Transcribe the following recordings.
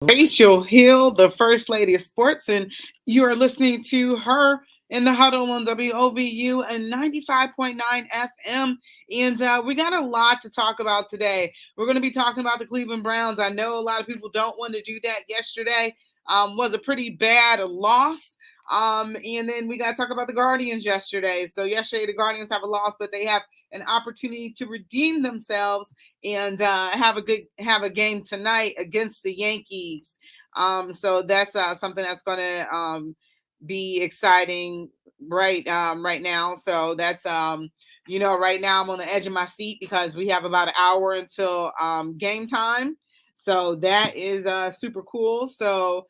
Rachel Hill, the First Lady of Sports, and you are listening to her in the Huddle on WOVU and 95.9 FM. And we got a lot to talk about today. We're going to be talking about the Cleveland Browns. I know a lot of people don't want to do that. Yesterday was a pretty bad loss. And then we got to talk about the Guardians yesterday. So yesterday the Guardians have a loss, but they have an opportunity to redeem themselves and have a game tonight against the Yankees. So that's something that's going to be exciting right now. So that's right now I'm on the edge of my seat because we have about an hour until game time. So that is super cool. So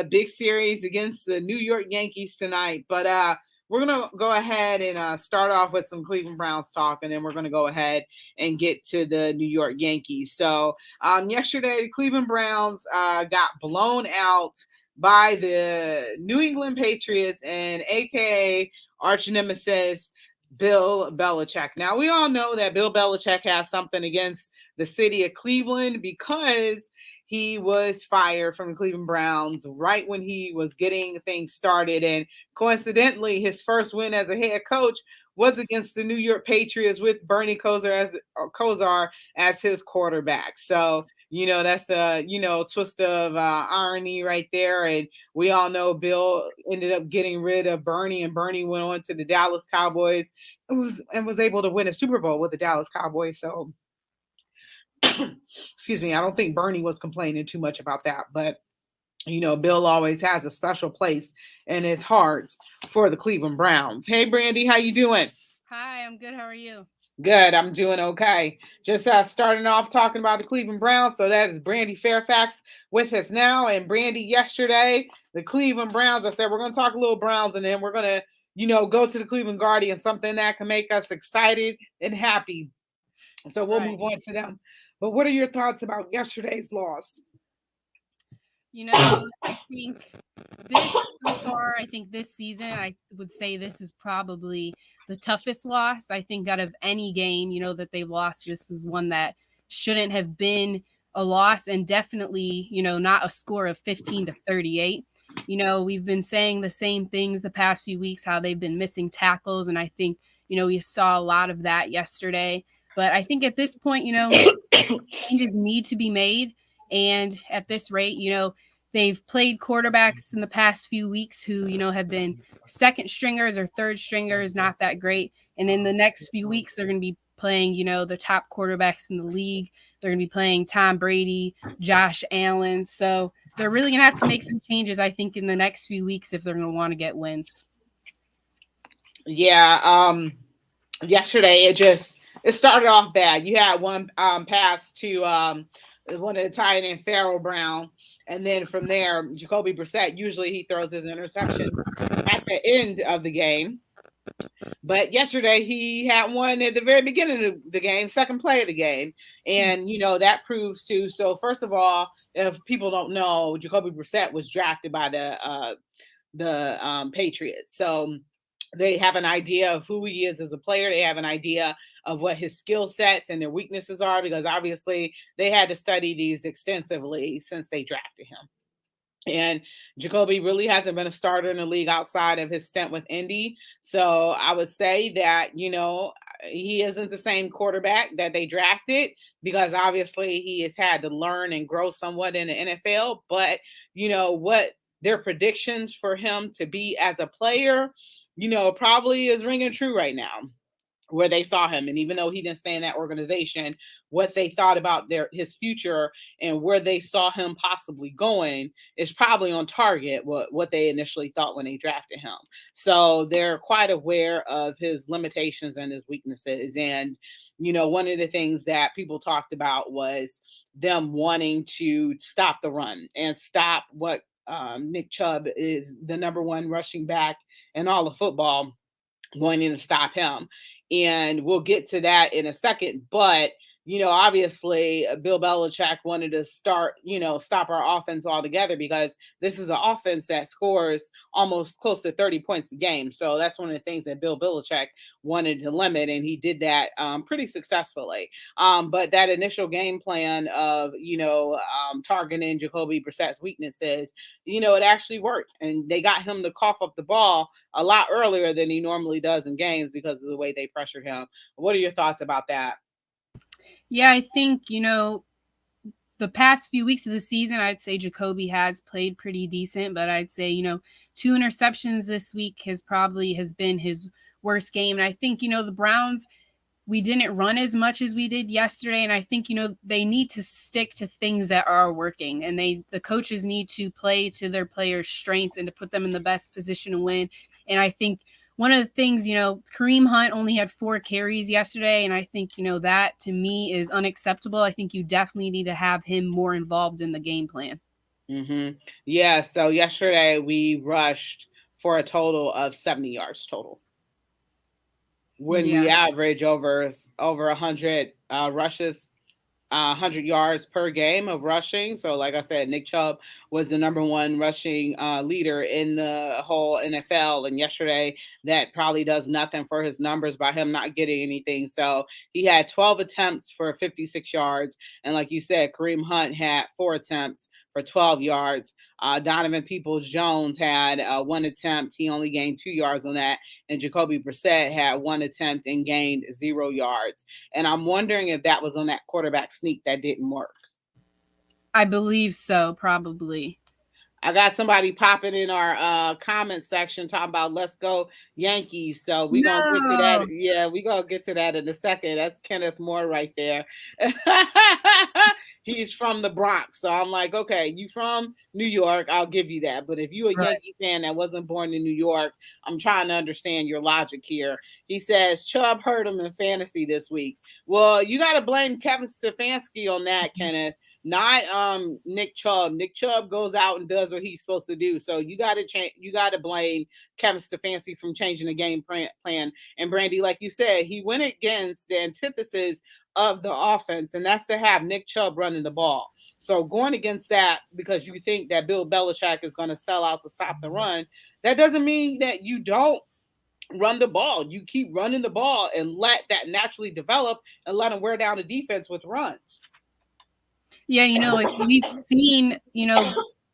big series against the New York Yankees tonight. But we're going to go ahead and start off with some Cleveland Browns talk, and then we're going to go ahead and get to the New York Yankees. So yesterday, the Cleveland Browns got blown out by the New England Patriots and AKA arch nemesis Bill Belichick. Now, we all know that Bill Belichick has something against the city of Cleveland because he was fired from the Cleveland Browns right when he was getting things started. And coincidentally, his first win as a head coach was against the New York Patriots with Bernie Kosar as his quarterback. So, that's a, twist of irony right there. And we all know Bill ended up getting rid of Bernie, and Bernie went on to the Dallas Cowboys and was able to win a Super Bowl with the Dallas Cowboys. So, excuse me, I don't think Bernie was complaining too much about that, but Bill always has a special place in his heart for the Cleveland Browns. Hey, Brandy, how you doing? Hi, I'm good. How are you? Good, I'm doing okay. Just starting off talking about the Cleveland Browns. So that is Brandy Fairfax with us now. And Brandy, yesterday, the Cleveland Browns, I said we're going to talk a little Browns, and then we're going to, go to the Cleveland Guardians, something that can make us excited and happy. So we'll Right. move on to them. But what are your thoughts about yesterday's loss? I think this so far, I think this season, I would say this is probably the toughest loss. I think out of any game, that they've lost, this is one that shouldn't have been a loss, and definitely, not a score of 15 to 38. We've been saying the same things the past few weeks, how they've been missing tackles. And I think, we saw a lot of that yesterday. But I think at this point, changes need to be made. And at this rate, they've played quarterbacks in the past few weeks who, have been second stringers or third stringers, not that great. And in the next few weeks, they're going to be playing, the top quarterbacks in the league. They're going to be playing Tom Brady, Josh Allen. So they're really going to have to make some changes, I think, in the next few weeks if they're going to want to get wins. Yeah. Yesterday it started off bad. You had one pass to one of the tight end Farrell Brown, and then from there, Jacoby Brissett. Usually he throws his interceptions at the end of the game, but yesterday he had one at the very beginning of the game, second play of the game, and that proves too. So first of all, if people don't know, Jacoby Brissett was drafted by the Patriots, so they have an idea of who he is as a player. They have an idea of what his skill sets and their weaknesses are, because obviously they had to study these extensively since they drafted him. And Jacoby really hasn't been a starter in the league outside of his stint with Indy. So I would say that, he isn't the same quarterback that they drafted, because obviously he has had to learn and grow somewhat in the NFL. But, what their predictions for him to be as a player, probably is ringing true right now, where they saw him. And even though he didn't stay in that organization, what they thought about his future and where they saw him possibly going is probably on target what they initially thought when they drafted him. So they're quite aware of his limitations and his weaknesses. And one of the things that people talked about was them wanting to stop the run and stop what Nick Chubb is the number one rushing back in all of football, wanting to stop him. And we'll get to that in a second. But, obviously Bill Belichick wanted to stop our offense altogether because this is an offense that scores almost close to 30 points a game. So that's one of the things that Bill Belichick wanted to limit, and he did that pretty successfully. But that initial game plan of, targeting Jacoby Brissett's weaknesses, it actually worked. And they got him to cough up the ball a lot earlier than he normally does in games because of the way they pressured him. What are your thoughts about that? Yeah, I think, the past few weeks of the season, I'd say Jacoby has played pretty decent, but I'd say, two interceptions this week has been his worst game. And I think, the Browns, we didn't run as much as we did yesterday. And I think, they need to stick to things that are working, and the coaches need to play to their players' strengths and to put them in the best position to win. And I think one of the things, Kareem Hunt only had 4 carries yesterday. And I think, that to me is unacceptable. I think you definitely need to have him more involved in the game plan. Yeah. So yesterday we rushed for a total of 70 yards total, when we Yeah. average over 100 rushes, 100 yards per game of rushing. So, like I said, Nick Chubb was the number one rushing leader in the whole NFL. And yesterday, that probably does nothing for his numbers by him not getting anything. So, he had 12 attempts for 56 yards. And like you said, Kareem Hunt had 4 attempts for 12 yards. Donovan Peoples-Jones had 1 attempt. He only gained 2 yards on that. And Jacoby Brissett had 1 attempt and gained 0 yards. And I'm wondering if that was on that quarterback sneak that didn't work. I believe so, probably. I got somebody popping in our comment section talking about let's go Yankees. So we're gonna get to that. No. Yeah, we're gonna get to that in a second. That's Kenneth Moore right there. He's from the Bronx. So I'm like, okay, you from New York, I'll give you that. But if you a Right. Yankee fan that wasn't born in New York, I'm trying to understand your logic here. He says Chubb hurt him in fantasy this week. Well, you gotta blame Kevin Stefanski on that, Kenneth, not Nick Chubb. Nick Chubb goes out and does what he's supposed to do. So you got to change. You got to blame Kevin Stefanski from changing the game plan. And Brandy, like you said, he went against the antithesis of the offense, and that's to have Nick Chubb running the ball. So going against that because you think that Bill Belichick is going to sell out to stop the run, that doesn't mean that you don't run the ball. You keep running the ball and let that naturally develop and let them wear down the defense with runs. Yeah, we've seen,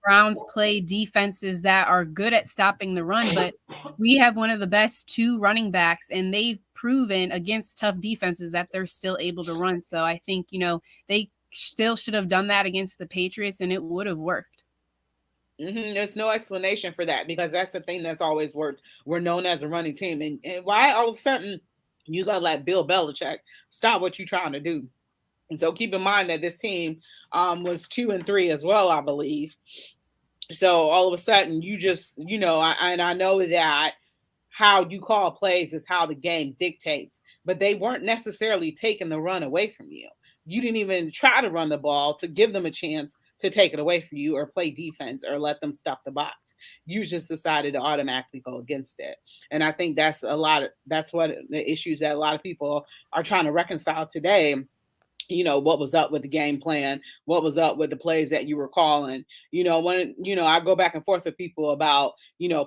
Browns play defenses that are good at stopping the run, but we have one of the best 2 running backs, and they've proven against tough defenses that they're still able to run. So I think, they still should have done that against the Patriots, and it would have worked. There's no explanation for that because that's the thing that's always worked. We're known as a running team. And why all of a sudden you got to let Bill Belichick stop what you're trying to do? And so keep in mind that this team was 2-3 as well, I believe. So all of a sudden you just, and I know that how you call plays is how the game dictates, but they weren't necessarily taking the run away from you. You didn't even try to run the ball to give them a chance to take it away from you or play defense or let them stuff the box. You just decided to automatically go against it. And I think that's what the issues that a lot of people are trying to reconcile today. What was up with the game plan, what was up with the plays that you were calling. When I go back and forth with people about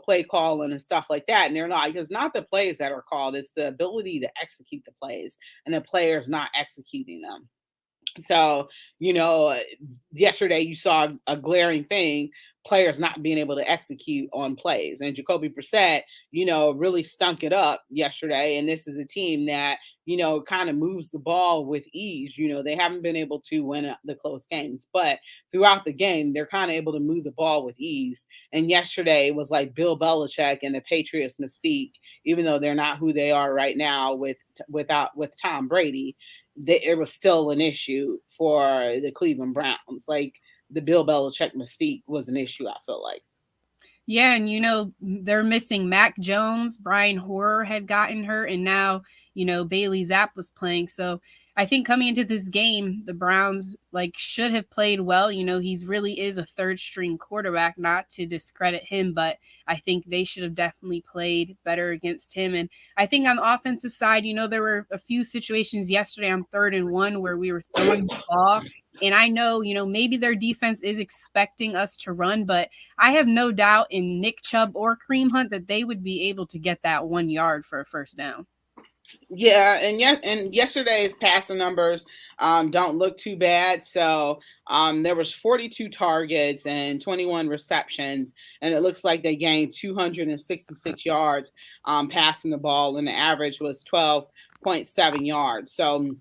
play calling and stuff like that, and they're not, it's not the plays that are called, it's the ability to execute the plays and the players not executing them. So, yesterday you saw a glaring thing, players not being able to execute on plays. And Jacoby Brissett, really stunk it up yesterday. And this is a team that, kind of moves the ball with ease. They haven't been able to win the close games, but throughout the game, they're kind of able to move the ball with ease. And yesterday was like Bill Belichick and the Patriots mystique, even though they're not who they are right now with Tom Brady, it was still an issue for the Cleveland Browns. Like the Bill Belichick mystique was an issue, I feel like. Yeah, and they're missing Mac Jones. Brian Hoyer had gotten hurt, and now Bailey Zapp was playing. So I think coming into this game, the Browns like should have played well. You know, he's really is a third string quarterback, not to discredit him, but I think they should have definitely played better against him. And I think on the offensive side, you know, there were a few situations yesterday on 3rd and 1 where we were throwing the ball. And I know, you know, maybe their defense is expecting us to run, but I have no doubt in Nick Chubb or Kareem Hunt that they would be able to get that 1 yard for a first down. Yeah, and yesterday's passing numbers don't look too bad. So there was 42 targets and 21 receptions, and it looks like they gained 266 yards passing the ball, and the average was 12.7 yards. So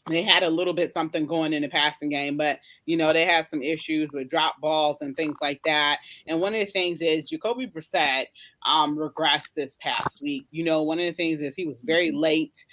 they had a little bit something going in the passing game, but they had some issues with drop balls and things like that. And one of the things is Jacoby Brissett regressed this past week. One of the things is he was very late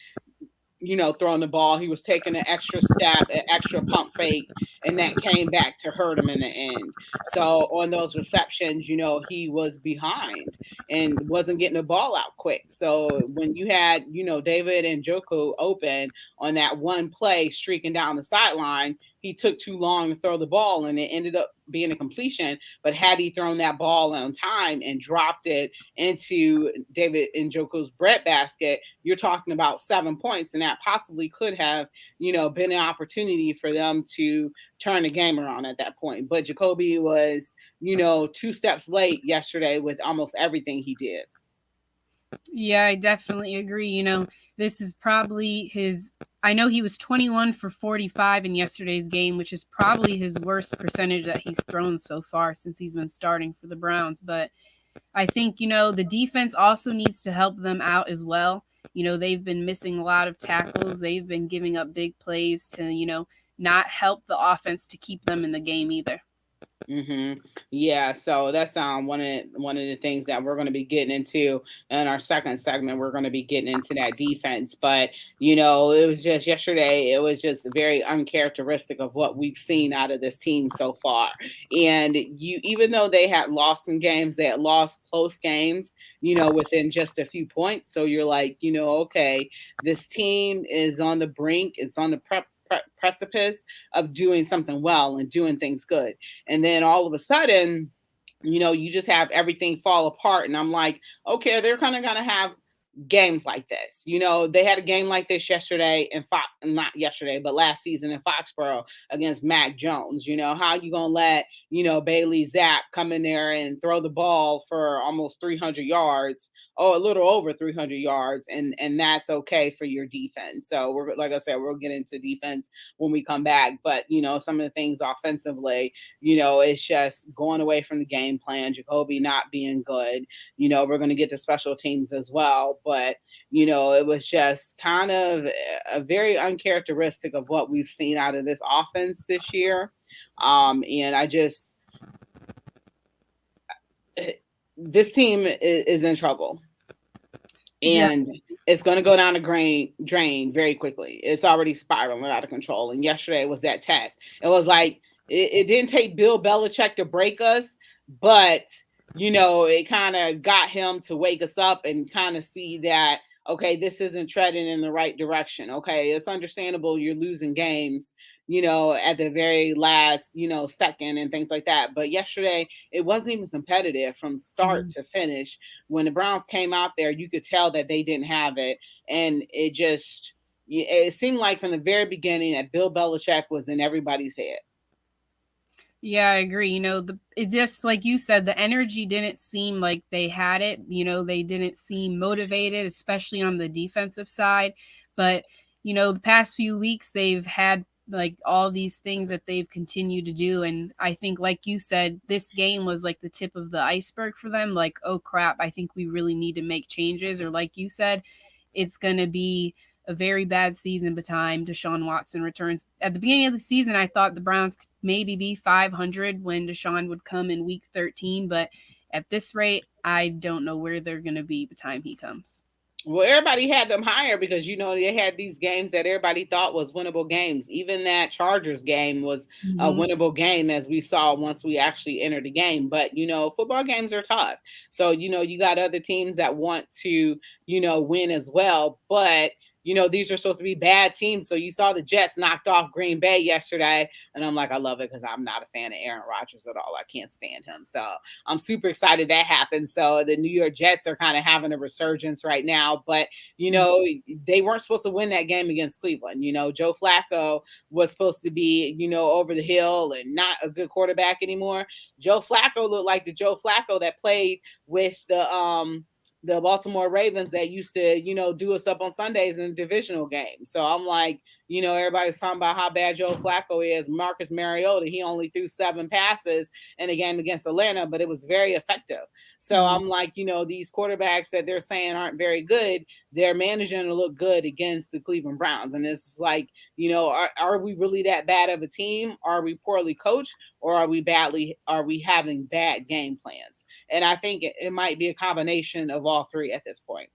throwing the ball. He was taking an extra step, an extra pump fake, and that came back to hurt him in the end. So on those receptions, he was behind and wasn't getting the ball out quick. So when you had, David and Njoku open on that one play streaking down the sideline, he took too long to throw the ball and it ended up being a completion. But had he thrown that ball on time and dropped it into David Njoku's breadbasket, you're talking about 7 points, and that possibly could have, been an opportunity for them to turn the game around at that point. But Jacoby was, 2 steps late yesterday with almost everything he did. Yeah, I definitely agree. You know, this is probably his. I know he was 21 for 45 in yesterday's game, which is probably his worst percentage that he's thrown so far since he's been starting for the Browns. But I think, the defense also needs to help them out as well. They've been missing a lot of tackles. They've been giving up big plays to, not help the offense to keep them in the game either. Yeah, so that's one of the things that we're going to be getting into in our second segment. We're going to be getting into that defense, but it was just yesterday. It was just very uncharacteristic of what we've seen out of this team so far. And even though they had lost some games, they had lost close games, within just a few points. So you're like, okay, this team is on the brink. It's on the precipice of doing something well and doing things good. And then all of a sudden, you just have everything fall apart. And I'm like, okay, they're kind of going to have games like this. They had a game like this yesterday not yesterday, but last season in Foxborough against Mac Jones. How you going to let, Bailey Zapp come in there and throw the ball for almost 300 yards, a little over 300 yards, and that's okay for your defense. So we're, like I said, we'll get into defense when we come back. But, some of the things offensively, it's just going away from the game plan, Jacoby not being good. We're going to get to special teams as well. But, it was just kind of a very uncharacteristic of what we've seen out of this offense this year. And this team is in trouble. And it's going to go down the drain very quickly. It's already spiraling out of control. And yesterday was that test. It was like, it didn't take Bill Belichick to break us, but it kind of got him to wake us up and kind of see that, okay, this isn't treading in the right direction. Okay, it's understandable you're losing games, at the very last, second and things like that. But yesterday, it wasn't even competitive from start to finish. When the Browns came out there, you could tell that they didn't have it. And it seemed like from the very beginning that Bill Belichick was in everybody's head. Yeah, I agree. It just like you said, the energy didn't seem like they had it. They didn't seem motivated, especially on the defensive side. But, the past few weeks, they've had like all these things that they've continued to do. And I think, like you said, this game was like the tip of the iceberg for them. Like, oh, crap, I think we really need to make changes. Or like you said, it's going to be a very bad season by the time Deshaun Watson returns. At the beginning of the season, I thought the Browns could maybe be 500 when Deshaun would come in week 13. But at this rate, I don't know where they're going to be by the time he comes. Well, everybody had them higher because, they had these games that everybody thought was winnable games. Even that Chargers game was a winnable game, as we saw once we actually entered the game. But, football games are tough. So, you got other teams that want to, win as well. But these are supposed to be bad teams. So you saw the Jets knocked off Green Bay yesterday, and I'm like, I love it because I'm not a fan of Aaron Rodgers at all. I can't stand him. So I'm super excited that happened. So the New York Jets are kind of having a resurgence right now, but they weren't supposed to win that game against Cleveland. Joe Flacco was supposed to be, over the hill and not a good quarterback anymore. Joe Flacco looked like the Joe Flacco that played with the Baltimore Ravens that used to, do us up on Sundays in the divisional game. So I'm like, everybody's talking about how bad Joe Flacco is. Marcus Mariota, he only threw 7 passes in a game against Atlanta, but it was very effective. So I'm like, these quarterbacks that they're saying aren't very good, they're managing to look good against the Cleveland Browns. And it's like, are we really that bad of a team? Are we poorly coached, or are we having bad game plans? And I think it might be a combination of all three at this point.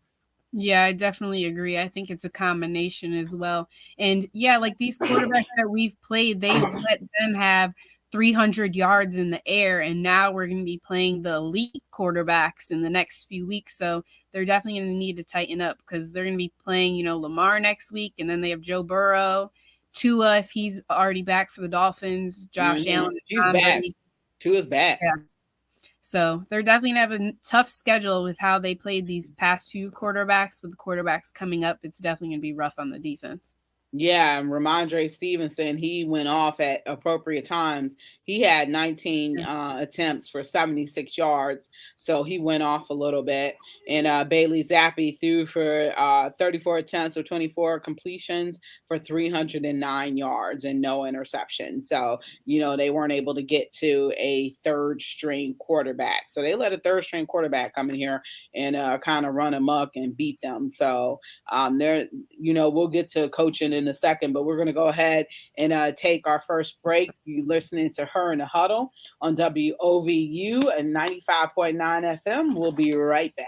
Yeah, I definitely agree. I think it's a combination as well. And yeah, like these quarterbacks that we've played, they've let them have 300 yards in the air. And now we're going to be playing the elite quarterbacks in the next few weeks. So they're definitely going to need to tighten up because they're going to be playing, Lamar next week. And then they have Joe Burrow, Tua, if he's already back for the Dolphins, Josh Allen, He's Tom back. Brady. Tua's back. Yeah. So they're definitely going to have a tough schedule with how they played these past few quarterbacks. With the quarterbacks coming up, it's definitely going to be rough on the defense. Yeah, and Ramondre Stevenson, he went off at appropriate times. He had 19 attempts for 76 yards, so he went off a little bit. And Bailey Zappi threw for 34 attempts or 24 completions for 309 yards and no interception. So, they weren't able to get to a third string quarterback. So they let a third string quarterback come in here and kind of run amok and beat them. So we'll get to coaching in a second, but we're going to go ahead and take our first break. You listening to Her in the Huddle on WOVU and 95.9 FM. We'll be right back.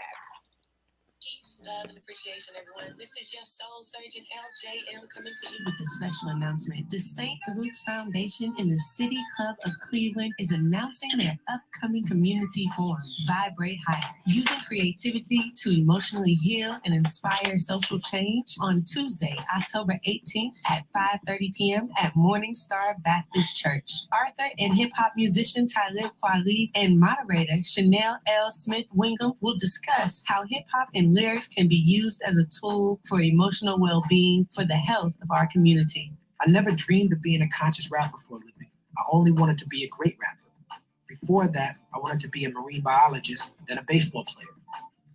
Peace, love, and appreciation, everyone. This is your soul surgeon, LJM, coming to you with a special announcement. The St. Luke's Foundation in the City Club of Cleveland is announcing their upcoming community forum, Vibrate Higher, using creativity to emotionally heal and inspire social change on Tuesday, October 18th at 5:30 p.m. at Morning Star Baptist Church. Author and hip-hop musician Talib Kweli and moderator Chanel L. Smith-Wingham will discuss how hip-hop and lyrics can be used as a tool for emotional well-being for the health of our community. I never dreamed of being a conscious rapper for a living. I only wanted to be a great rapper. Before that, I wanted to be a marine biologist, then a baseball player.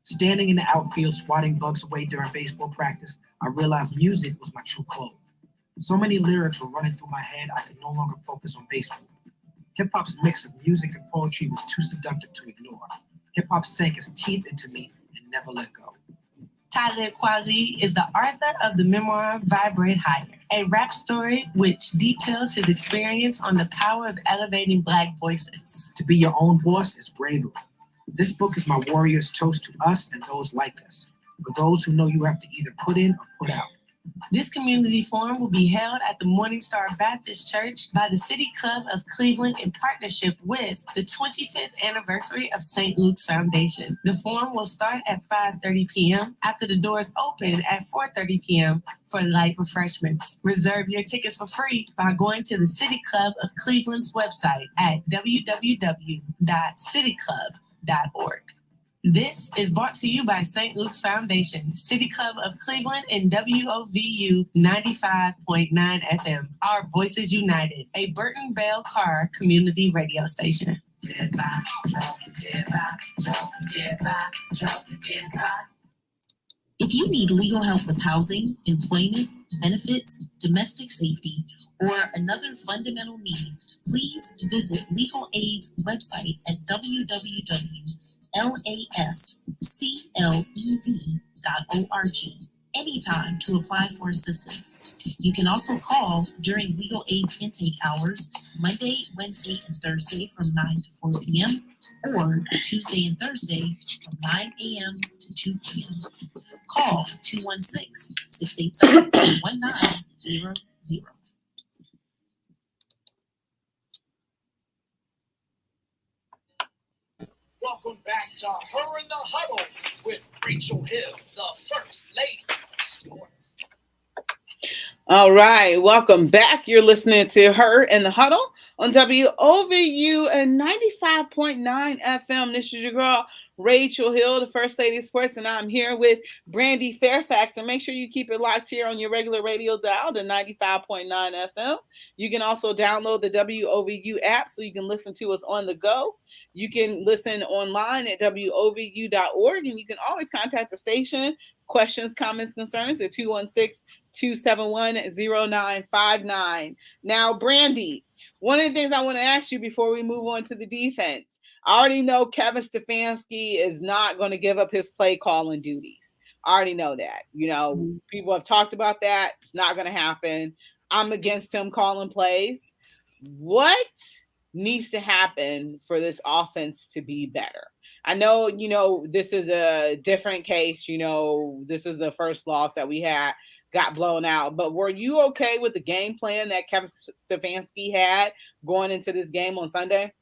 Standing in the outfield swatting bugs away during baseball practice, I realized music was my true calling. So many lyrics were running through my head, I could no longer focus on baseball. Hip-hop's mix of music and poetry was too seductive to ignore. Hip-hop sank its teeth into me and never let go. Talib Kweli is the author of the memoir Vibrate Higher, a rap story which details his experience on the power of elevating Black voices. To be your own boss is bravery. This book is my warrior's toast to us and those like us. For those who know you have to either put in or put out. This community forum will be held at the Morning Star Baptist Church by the City Club of Cleveland in partnership with the 25th anniversary of St. Luke's Foundation. The forum will start at 5:30 p.m. after the doors open at 4:30 p.m. for light refreshments. Reserve your tickets for free by going to the City Club of Cleveland's website at www.cityclub.org. This is brought to you by St. Luke's Foundation, City Club of Cleveland, and WOVU 95.9 FM. Our Voices United, a Burton Bell Carr community radio station. Get by, just to get by, just to get by, just to get by. If you need legal help with housing, employment, benefits, domestic safety, or another fundamental need, please visit Legal Aid's website at www.lasclev.org anytime to apply for assistance. You can also call during Legal Aid's intake hours, Monday, Wednesday, and Thursday from 9 to 4 p.m., or Tuesday and Thursday from 9 a.m. to 2 p.m. Call 216-687-1900. Welcome back to Her in the Huddle with Rachel Hill, the First Lady of Sports. All right, welcome back. You're listening to Her in the Huddle on WOVU and 95.9 FM. This is your girl, Rachel Hill, the First Lady of Sports, and I'm here with Brandy Fairfax. And make sure you keep it locked here on your regular radio dial to 95.9 FM. You can also download the WOVU app so you can listen to us on the go. You can listen online at WOVU.org, and you can always contact the station. Questions, comments, concerns at 216-271-0959. Now, Brandy, one of the things I want to ask you before we move on to the defense, I already know Kevin Stefanski is not going to give up his play calling duties. I already know that. People have talked about that. It's not going to happen. I'm against him calling plays. What needs to happen for this offense to be better? I know, this is a different case. This is the first loss that we had, got blown out. But were you okay with the game plan that Kevin Stefanski had going into this game on Sunday?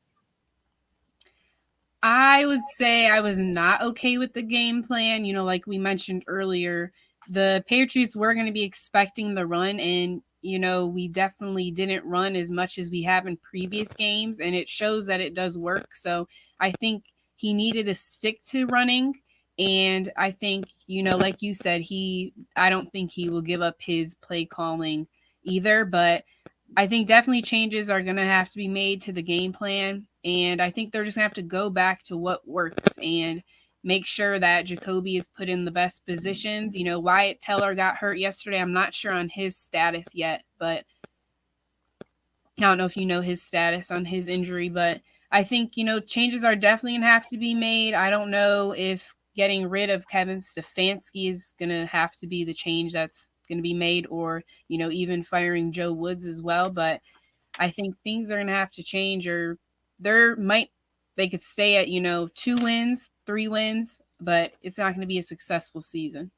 I would say I was not okay with the game plan. Like we mentioned earlier, the Patriots were going to be expecting the run, and we definitely didn't run as much as we have in previous games, and it shows that it does work. So I think he needed to stick to running, and I think, like you said, I don't think he will give up his play calling either, but I think definitely changes are going to have to be made to the game plan. And I think they're just going to have to go back to what works and make sure that Jacoby is put in the best positions. Wyatt Teller got hurt yesterday. I'm not sure on his status yet, but I don't know if you know his status on his injury. But I think, changes are definitely going to have to be made. I don't know if getting rid of Kevin Stefanski is going to have to be the change that's going to be made, or even firing Joe Woods as well. But I think things are going to have to change, or they could stay at 2 wins, 3 wins, but it's not going to be a successful season.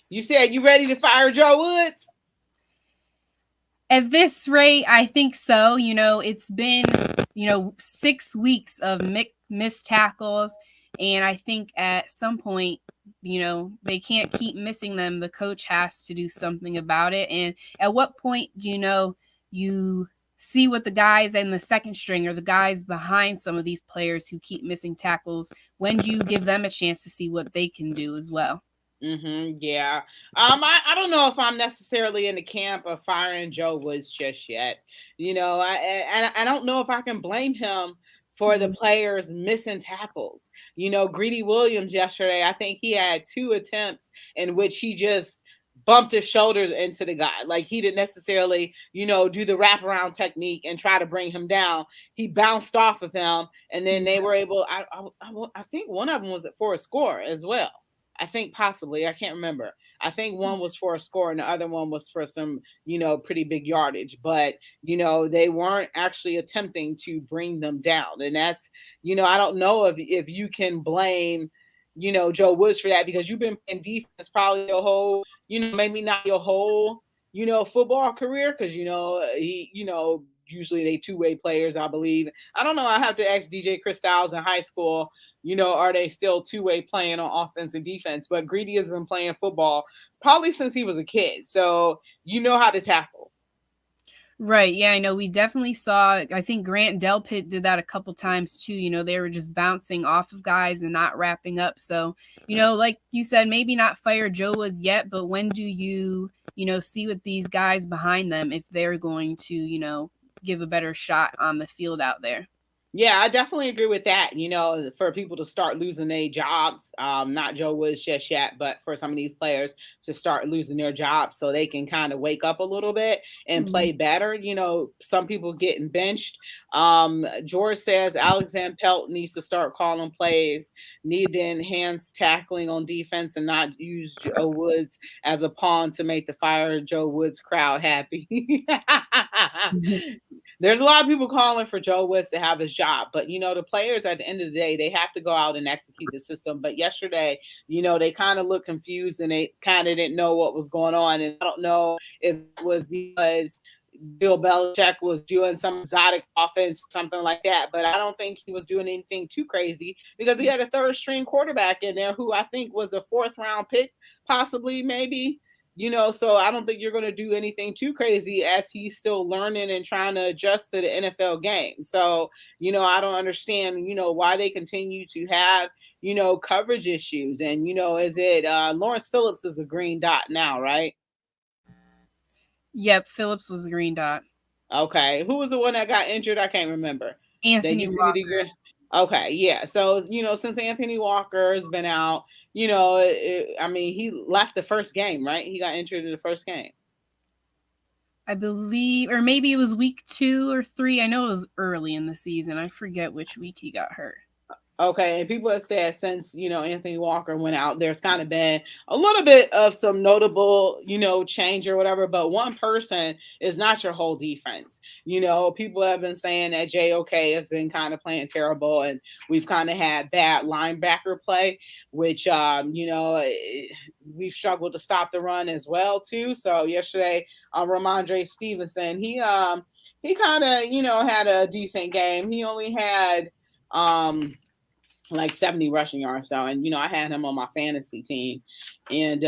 You said you ready to fire Joe Woods? At this rate, I think so. It's been 6 weeks of missed tackles, and I think at some point, they can't keep missing them. The coach has to do something about it. And at what point do you see what the guys in the second string or the guys behind some of these players who keep missing tackles, when do you give them a chance to see what they can do as well? Yeah. I don't know if I'm necessarily in the camp of firing Joe Woods just yet. I don't know if I can blame him for the players missing tackles. Greedy Williams yesterday, I think he had 2 attempts in which he just bumped his shoulders into the guy. Like, he didn't necessarily, do the wraparound technique and try to bring him down. He bounced off of him, and then they were able, I think one of them was for a score as well. I think possibly, I can't remember. I think one was for a score and the other one was for some, pretty big yardage. But, they weren't actually attempting to bring them down. And that's, I don't know if you can blame, Joe Woods for that, because you've been playing defense probably your whole, maybe not your whole, football career, because, he, usually they 2-way players, I believe. I don't know. I have to ask DJ Chris Styles in high school, are they still 2-way playing on offense and defense? But Greedy has been playing football probably since he was a kid. So how to tackle. Right. Yeah, I know. We definitely saw, I think Grant Delpit did that a couple times too. They were just bouncing off of guys and not wrapping up. So, like you said, maybe not fire Joe Woods yet, but when do you, see what these guys behind them, if they're going to, give a better shot on the field out there? Yeah, I definitely agree with that. For people to start losing their jobs, not Joe Woods just yet, but for some of these players to start losing their jobs so they can kind of wake up a little bit and play better. Some people getting benched. George says Alex Van Pelt needs to start calling plays, need to enhance tackling on defense and not use Joe Woods as a pawn to make the fire Joe Woods crowd happy. There's a lot of people calling for Joe Woods to have his job, but the players at the end of the day, they have to go out and execute the system. But yesterday, they kind of looked confused and they kind of didn't know what was going on. And I don't know if it was because Bill Belichick was doing some exotic offense, something like that. But I don't think he was doing anything too crazy, because he had a 3rd string quarterback in there who I think was a 4th round pick, possibly, maybe. So I don't think you're going to do anything too crazy as he's still learning and trying to adjust to the NFL game. So, I don't understand, why they continue to have, coverage issues. And, is it Lawrence Phillips is a green dot now, right? Yep, Phillips was a green dot. Okay. Who was the one that got injured? I can't remember. That Anthony used to be the Walker. green. Okay. Yeah. So, since Anthony Walker has been out, I mean, he left the first game, right? He got injured in the first game. I believe, or maybe it was week 2 or 3. I know it was early in the season. I forget which week he got hurt. Okay, and people have said since, Anthony Walker went out, there's kind of been a little bit of some notable, change or whatever, but one person is not your whole defense. People have been saying that JOK has been kind of playing terrible, and we've kind of had bad linebacker play, which, we've struggled to stop the run as well, too. So yesterday, Ramondre Stevenson, he kind of, had a decent game. He only had, like 70 rushing yards. So, and I had him on my fantasy team, and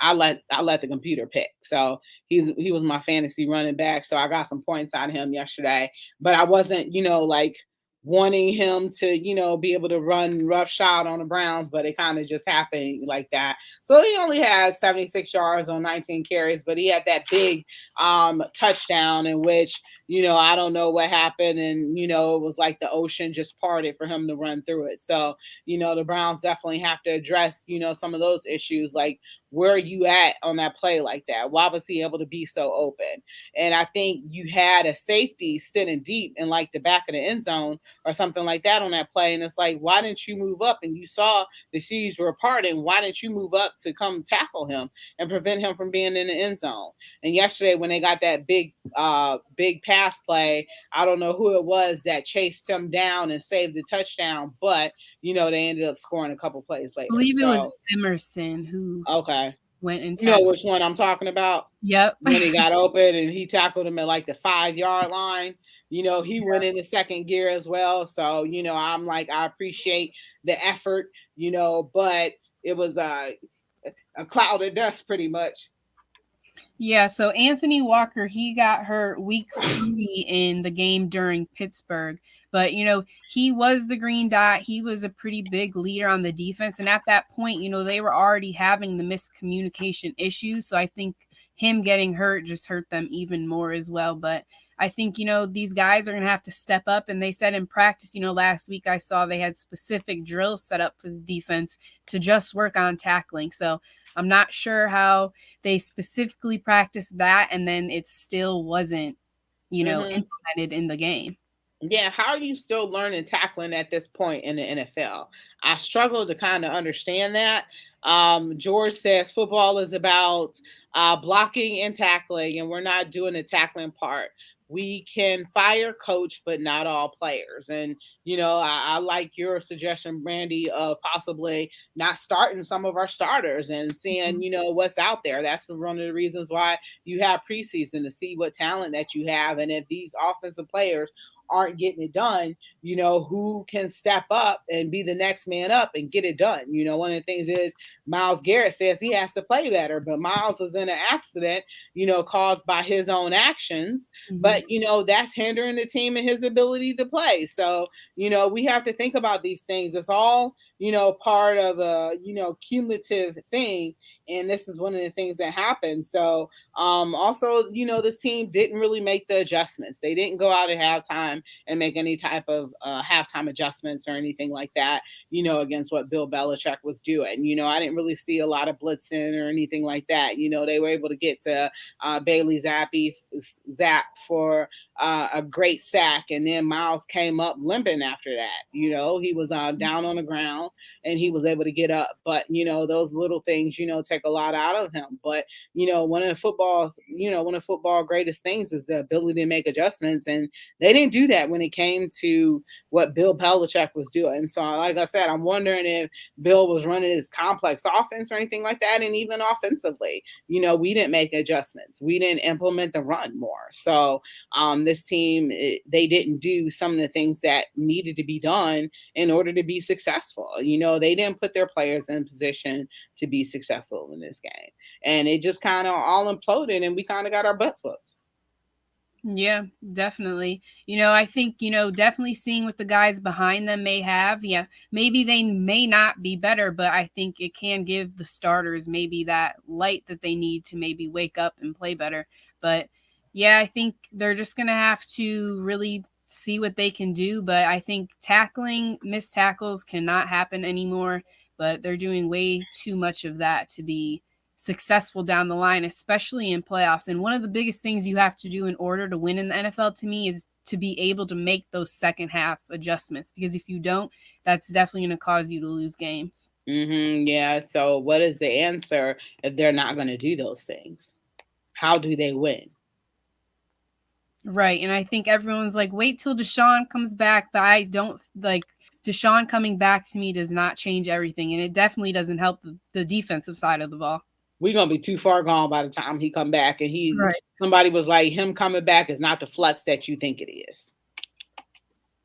I let the computer pick. So he was my fantasy running back. So I got some points out of him yesterday, but I wasn't, like wanting him to, be able to run roughshod on the Browns, but it kind of just happened like that. So he only had 76 yards on 19 carries, but he had that big touchdown in which, I don't know what happened. And, it was like the ocean just parted for him to run through it. So, the Browns definitely have to address, some of those issues. Like, where are you at on that play like that? Why was he able to be so open? And I think you had a safety sitting deep in like the back of the end zone or something like that on that play. And it's like, why didn't you move up? And you saw the seas were parting. Why didn't you move up to come tackle him and prevent him from being in the end zone? And yesterday when they got that big pass play, I don't know who it was that chased him down and saved the touchdown, but they ended up scoring a couple plays later. I believe it was Emerson who went and tackled. You know which one I'm talking about? Yep. When he got open and he tackled him at like the 5-yard line. He went into second gear as well. So, I'm like, I appreciate the effort, but it was a cloud of dust pretty much. Yeah, so Anthony Walker, he got hurt week 3 in the game during Pittsburgh. But, he was the green dot. He was a pretty big leader on the defense. And at that point, they were already having the miscommunication issues. So I think him getting hurt just hurt them even more as well. But I think, these guys are going to have to step up. And they said in practice, last week I saw they had specific drills set up for the defense to just work on tackling. So I'm not sure how they specifically practiced that, and then it still wasn't, implemented in the game. Yeah, how are you still learning tackling at this point in the NFL? I struggle to kind of understand that. George says football is about blocking and tackling, and we're not doing the tackling part. We can fire coach, but not all players. And, I like your suggestion, Brandy, of possibly not starting some of our starters and seeing, what's out there. That's one of the reasons why you have preseason, to see what talent that you have. And if these offensive players aren't getting it done, who can step up and be the next man up and get it done. One of the things is Myles Garrett says he has to play better, but Myles was in an accident, caused by his own actions. Mm-hmm. But, that's hindering the team and his ability to play. So, we have to think about these things. It's all, part of a, cumulative thing. And this is one of the things that happened. So also, this team didn't really make the adjustments. They didn't go out at halftime and make any type of halftime adjustments or anything like that, against what Bill Belichick was doing. I didn't really see a lot of blitzing or anything like that. They were able to get to Bailey Zapp for a great sack. And then Myles came up limping after that. He was down on the ground and he was able to get up. But, those little things, take a lot out of him. But, one of the football greatest things is the ability to make adjustments. And they didn't do that when it came to what Bill Belichick was doing. So like I said, I'm wondering if Bill was running his complex Works offense or anything like that. And even offensively, we didn't make adjustments. We didn't implement the run more. So this team, they didn't do some of the things that needed to be done in order to be successful. They didn't put their players in position to be successful in this game. And it just kind of all imploded and we kind of got our butts whooped. Yeah, definitely. I think, definitely seeing what the guys behind them may have. Yeah, maybe they may not be better, but I think it can give the starters maybe that light that they need to maybe wake up and play better. But yeah, I think they're just going to have to really see what they can do. But I think missed tackles cannot happen anymore. But they're doing way too much of that to be successful down the line, especially in playoffs. And one of the biggest things you have to do in order to win in the NFL to me is to be able to make those second half adjustments, because if you don't, that's definitely going to cause you to lose games. Yeah. So what is the answer if they're not going to do those things? How do they win? Right. And I think everyone's like, wait till Deshaun comes back. But I don't like Deshaun coming back to me does not change everything. And it definitely doesn't help the defensive side of the ball. We're going to be too far gone by the time he come back. And right. Somebody was like, him coming back is not the flex that you think it is.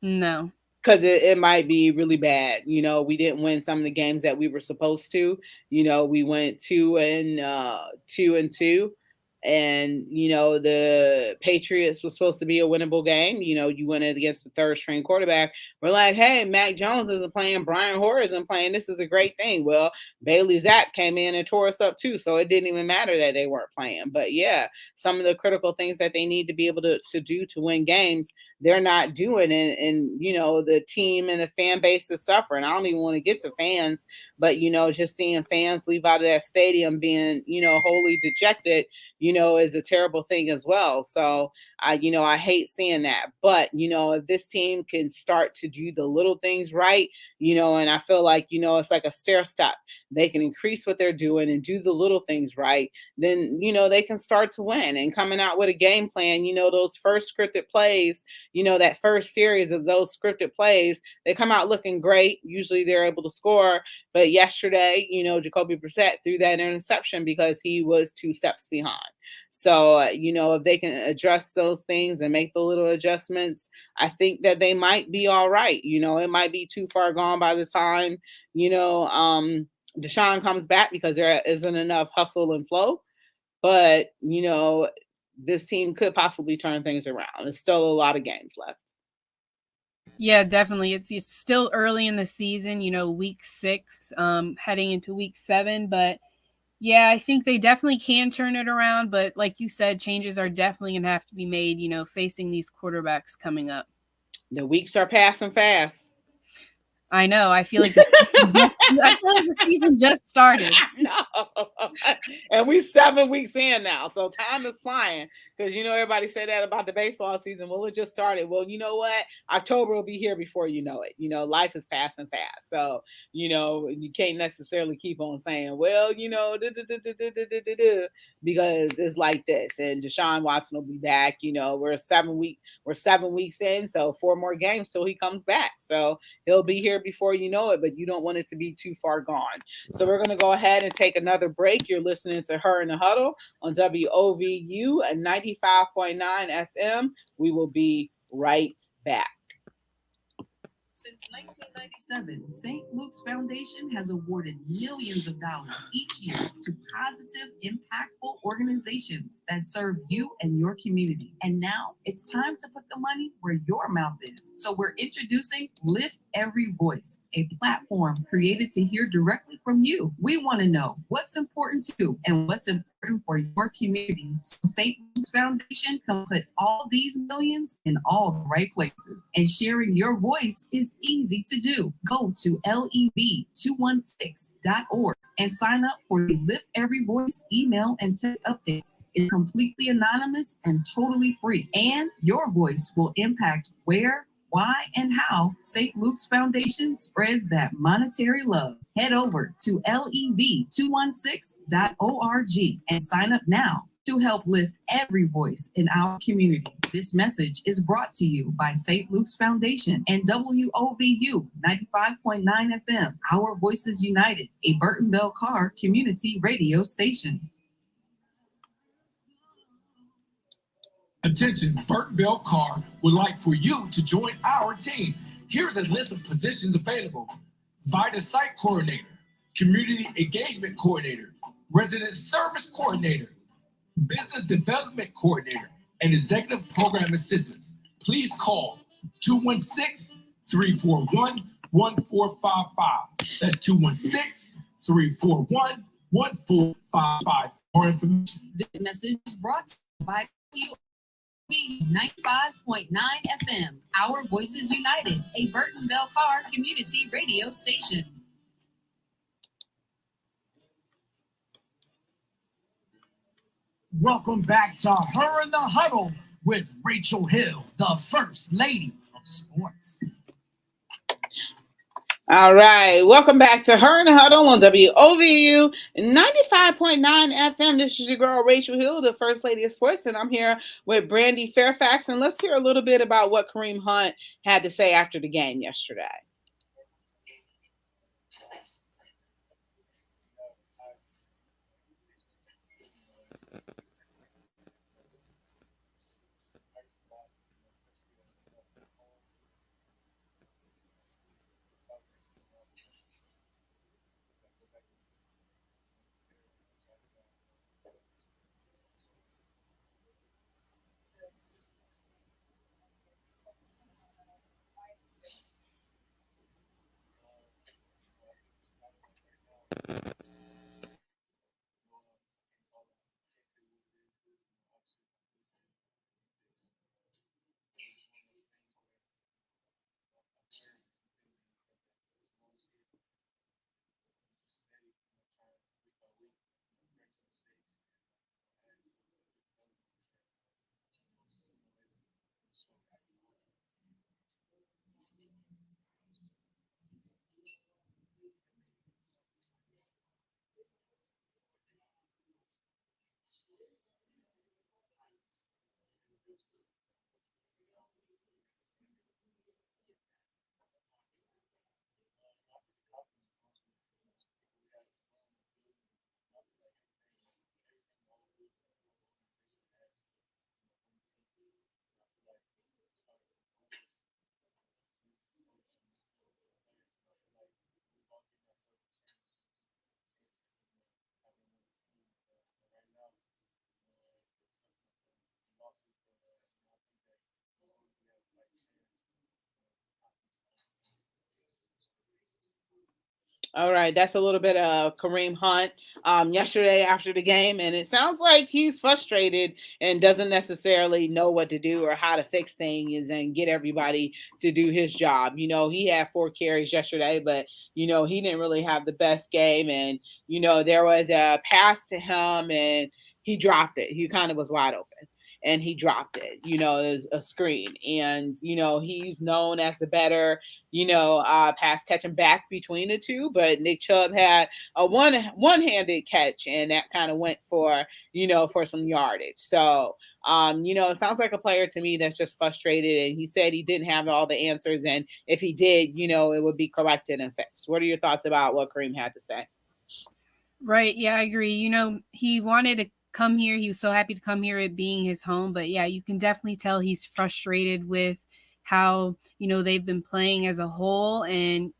No. Because it might be really bad. We didn't win some of the games that we were supposed to. We went 2-2. And, the Patriots was supposed to be a winnable game. You went against the third string quarterback. We're like, hey, Mac Jones isn't playing. Brian Hoyer isn't playing. This is a great thing. Well, Bailey Zapp came in and tore us up too. So it didn't even matter that they weren't playing. But yeah, some of the critical things that they need to be able to do to win games, they're not doing. And the team and the fan base is suffering. I don't even want to get to fans, but, just seeing fans leave out of that stadium being, wholly dejected, is a terrible thing as well. So I hate seeing that. But, if this team can start to do the little things right, and I feel like, it's like a stair step. They can increase what they're doing and do the little things right. Then, they can start to win. And coming out with a game plan, those first scripted plays, that first series of those scripted plays, they come out looking great. Usually they're able to score. But yesterday, Jacoby Brissett threw that interception because he was 2 steps behind. So, if they can address those things and make the little adjustments, I think that they might be all right. It might be too far gone by the time, Deshaun comes back because there isn't enough hustle and flow. But, this team could possibly turn things around. There's still a lot of games left. Yeah, definitely. It's still early in the season, week 6, heading into week 7. But yeah, I think they definitely can turn it around. But like you said, changes are definitely going to have to be made, facing these quarterbacks coming up. The weeks are passing fast. I know. I feel like the season just started. No. And we 7 weeks in now. So time is flying. Because, everybody say that about the baseball season. Well, it just started. Well, you know what? October will be here before you know it. Life is passing fast. So, you can't necessarily keep on saying, well, because it's like this. And Deshaun Watson will be back. We're 7 weeks in. So 4 more games till he comes back. So he'll be here before you know it, but you don't want it to be too far gone. So we're going to go ahead and take another break. You're listening to Her in the Huddle on WOVU at 95.9 FM. We will be right back. Since 1997, St. Luke's Foundation has awarded millions of dollars each year to positive, impactful organizations that serve you and your community. And now it's time to put the money where your mouth is. So we're introducing Lift Every Voice, a platform created to hear directly from you. We want to know what's important to you and what's important for your community. So St. Luke's Foundation can put all these millions in all the right places. And sharing your voice is easy to do. Go to lev216.org and sign up for the Lift Every Voice email and text updates. It's completely anonymous and totally free. And your voice will impact where, why, and how St. Luke's Foundation spreads that monetary love. Head over to lev216.org and sign up now to help lift every voice in our community. This message is brought to you by St. Luke's Foundation and WOVU 95.9 FM, Our Voices United, a Burton Bell Carr community radio station. Attention, Burton Bell Carr would like for you to join our team. Here's a list of positions available: Vita Site Coordinator, Community Engagement Coordinator, Resident Service Coordinator, Business Development Coordinator, and Executive Program Assistants. Please call 216-341-1455. That's 216-341-1455. More information. This message is brought to you by WOVU 95.9 FM, Our Voices United, a Burton Bell Carr community radio station. Welcome back to Her in the Huddle with Rachel Hill, the First Lady of Sports. All right. Welcome back to Her in the Huddle on WOVU 95.9 FM. This is your girl, Rachel Hill, the First Lady of Sports, and I'm here with Brandy Fairfax. And let's hear a little bit about what Kareem Hunt had to say after the game yesterday. All right, that's a little bit of Kareem Hunt yesterday after the game, and it sounds like he's frustrated and doesn't necessarily know what to do or how to fix things and get everybody to do his job. He had 4 carries yesterday, but he didn't really have the best game, and there was a pass to him and he dropped it. He kind of was wide open and he dropped it. It was a screen. And, he's known as the better, pass catching back between the two. But Nick Chubb had a one-handed catch, and that kind of went for some yardage. So, it sounds like a player to me that's just frustrated. And he said he didn't have all the answers. And if he did, it would be corrected and fixed. What are your thoughts about what Kareem had to say? Right. Yeah, I agree. He wanted to come here. He was so happy to come here, it being his home. But yeah, you can definitely tell he's frustrated with how, they've been playing as a whole. And,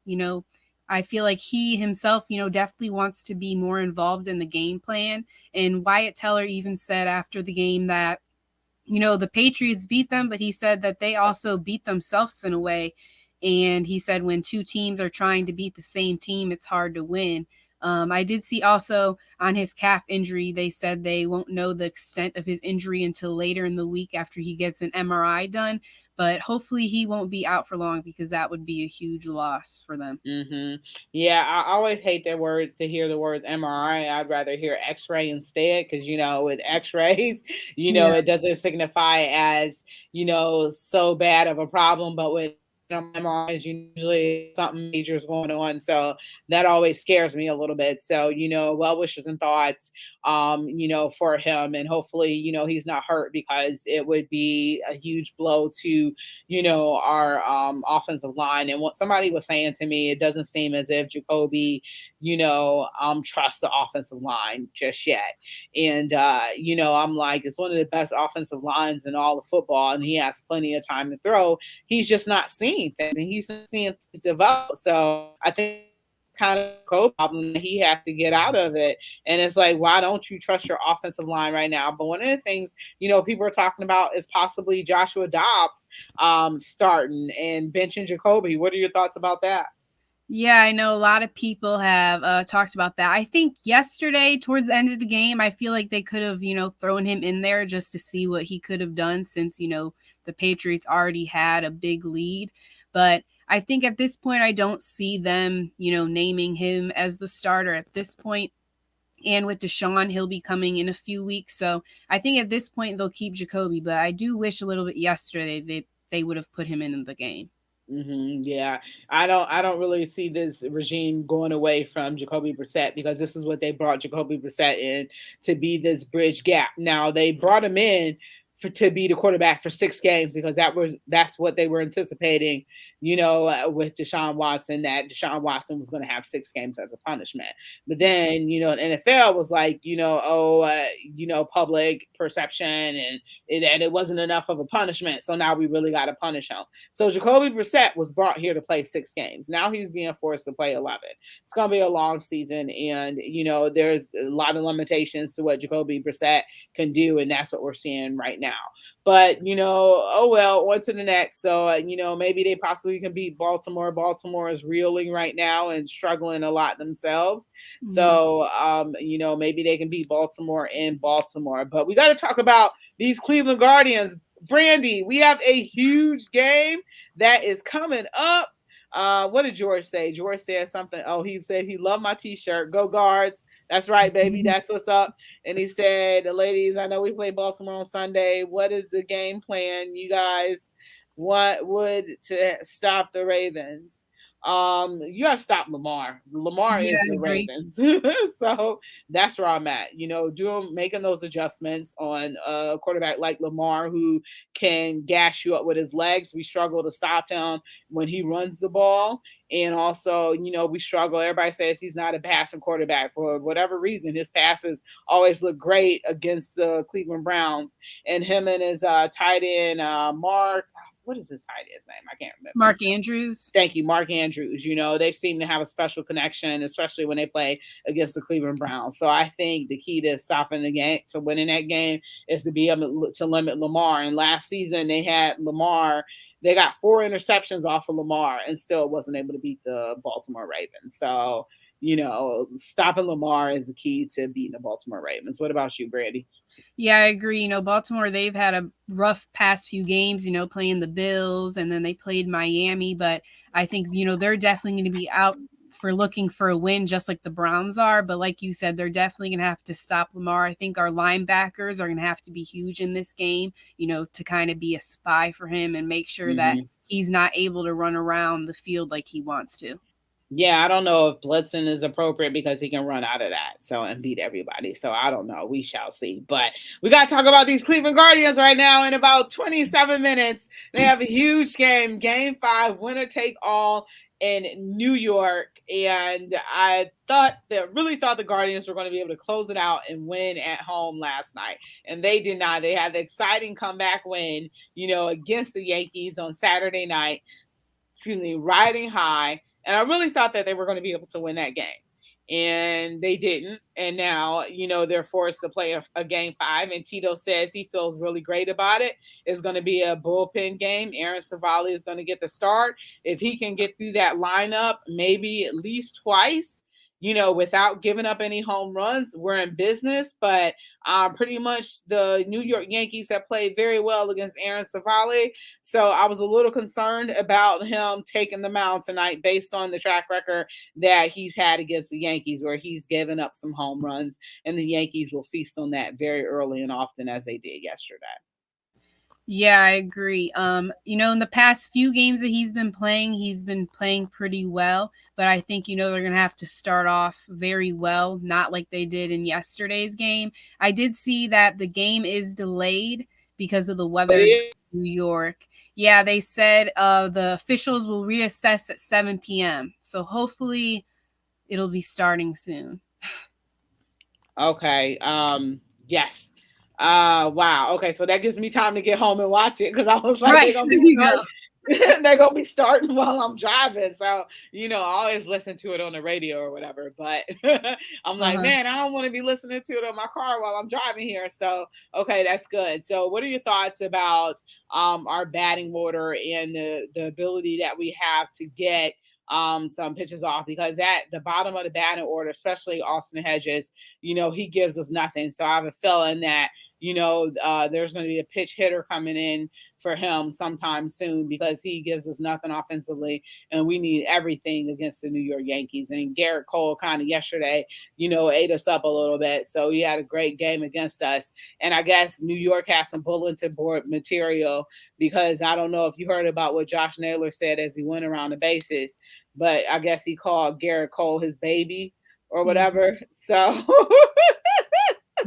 I feel like he himself, definitely wants to be more involved in the game plan. And Wyatt Teller even said after the game that, the Patriots beat them, but he said that they also beat themselves in a way. And he said when two teams are trying to beat the same team, it's hard to win. I did see also on his calf injury, they said they won't know the extent of his injury until later in the week after he gets an MRI done. But hopefully he won't be out for long because that would be a huge loss for them. Mm-hmm. Yeah, I always hate to hear the words MRI. I'd rather hear X-ray instead because, with X-rays, it doesn't signify as, so bad of a problem. But with MRIs, usually something major is going on. So that always scares me a little bit. So, well wishes and thoughts for him. And hopefully, he's not hurt because it would be a huge blow to, our offensive line. And what somebody was saying to me, it doesn't seem as if Jacoby, trusts the offensive line just yet. And, I'm like, it's one of the best offensive lines in all of football, and he has plenty of time to throw. He's just not seeing things, and he's not seeing things develop. So I think kind of a problem that he has to get out of it. And it's like, why don't you trust your offensive line right now? But one of the things, people are talking about is possibly Joshua Dobbs starting and benching Jacoby. What are your thoughts about that? Yeah, I know a lot of people have talked about that. I think yesterday, towards the end of the game, I feel like they could have, thrown him in there just to see what he could have done since, the Patriots already had a big lead. But I think at this point, I don't see them, naming him as the starter at this point. And with Deshaun, he'll be coming in a few weeks. So I think at this point, they'll keep Jacoby. But I do wish a little bit yesterday they would have put him in the game. Yeah, I don't really see this regime going away from Jacoby Brissett, because this is what they brought Jacoby Brissett in, to be this bridge gap. Now they brought him in to be the quarterback for 6 games, because that's what they were anticipating, with Deshaun Watson, that Deshaun Watson was going to have 6 games as a punishment. But then, the NFL was like, public perception, and it wasn't enough of a punishment. So now we really got to punish him. So Jacoby Brissett was brought here to play 6 games. Now he's being forced to play 11. It's going to be a long season, and there's a lot of limitations to what Jacoby Brissett can do, and that's what we're seeing right now. But oh well, on to the next. So maybe they possibly can beat Baltimore. Baltimore is reeling right now and struggling a lot themselves. Mm-hmm. So maybe they can beat Baltimore in Baltimore. But we got to talk about these Cleveland Guardians. Brandy, we have a huge game that is coming up. What did George say? George said something. Oh, he said he loved my t-shirt. Go Guards. That's right, baby. That's what's up. And he said, ladies, I know we play Baltimore on Sunday. What is the game plan? You guys, what would to stop the Ravens? You got to stop Lamar. Lamar is the Ravens. So that's where I'm at. Making those adjustments on a quarterback like Lamar, who can gash you up with his legs. We struggle to stop him when he runs the ball. And also, we struggle. Everybody says he's not a passing quarterback. For whatever reason, his passes always look great against the Cleveland Browns. And him and his tight end, Mark, what is his tight end's name? I can't remember. Mark Andrews. Thank you, Mark Andrews. They seem to have a special connection, especially when they play against the Cleveland Browns. So I think the key to stopping the game, to winning that game, is to be able to limit Lamar. And last season, they had Lamar. They got 4 interceptions off of Lamar and still wasn't able to beat the Baltimore Ravens. So, stopping Lamar is the key to beating the Baltimore Ravens. What about you, Brandy? Yeah, I agree. Baltimore, they've had a rough past few games, playing the Bills, and then they played Miami. But I think, they're definitely going to be out for looking for a win, just like the Browns are. But like you said, they're definitely going to have to stop Lamar. I think our linebackers are going to have to be huge in this game, to kind of be a spy for him and make sure that he's not able to run around the field like he wants to. Yeah, I don't know if blitzing is appropriate, because he can run out of that and beat everybody. So I don't know. We shall see. But we got to talk about these Cleveland Guardians right now. In about 27 minutes, they have a huge game, Game 5, winner take all in New York. And I really thought the Guardians were going to be able to close it out and win at home last night. And they did not. They had the exciting comeback win, against the Yankees on Saturday night, riding high. And I really thought that they were going to be able to win that game. And they didn't. And now, they're forced to play a Game 5. And Tito says he feels really great about it. It's going to be a bullpen game. Aaron Savali is going to get the start. If he can get through that lineup maybe at least twice, without giving up any home runs, we're in business. But pretty much the New York Yankees have played very well against Aaron Savali. So I was a little concerned about him taking the mound tonight based on the track record that he's had against the Yankees, where he's given up some home runs, and the Yankees will feast on that very early and often, as they did yesterday. Yeah, I agree. In the past few games that he's been playing pretty well, but I think they're going to have to start off very well, not like they did in yesterday's game. I did see that the game is delayed because of the weather in New York. Yeah, they said the officials will reassess at 7 p.m. So hopefully it'll be starting soon. Okay. Yes. Wow. Okay, so that gives me time to get home and watch it because I was like, Right, they're gonna there be you go. starting. They're gonna be starting while I'm driving. So, I always listen to it on the radio or whatever. But I'm like, Uh-huh. man, I don't want to be listening to it on my car while I'm driving here. So, okay, that's good. So, what are your thoughts about our batting order and the ability that we have to get some pitches off? Because at the bottom of the batting order, especially Austin Hedges, he gives us nothing. So I have a feeling that, there's going to be a pitch hitter coming in for him sometime soon because he gives us nothing offensively and we need everything against the New York Yankees. And Garrett Cole kind of yesterday, ate us up a little bit. So he had a great game against us. And I guess New York has some bulletin board material because I don't know if you heard about what Josh Naylor said as he went around the bases, but I guess he called Garrett Cole his baby or Mhm. whatever. So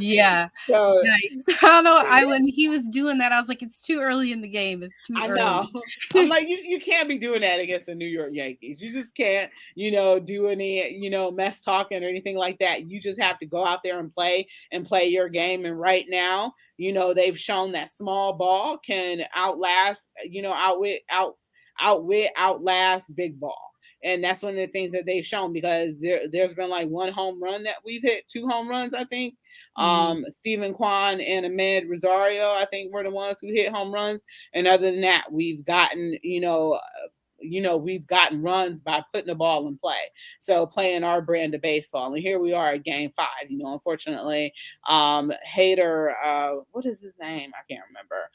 Yeah. so Nice. I don't know. When he was doing that, I was like, it's too early in the game. It's too I know. early. I'm like, you can't be doing that against the New York Yankees. You just can't, do any, mess talking or anything like that. You just have to go out there and play your game. And right now, they've shown that small ball can outlast, outlast big ball. And that's one of the things that they've shown because there's been like one home run that we've hit, two home runs, I think. Mhm. Stephen Kwan and Ahmed Rosario, I think, were the ones who hit home runs. And other than that, we've gotten runs by putting the ball in play. So playing our brand of baseball. And here we are at game 5. Unfortunately, Hader, what is his name? I can't remember.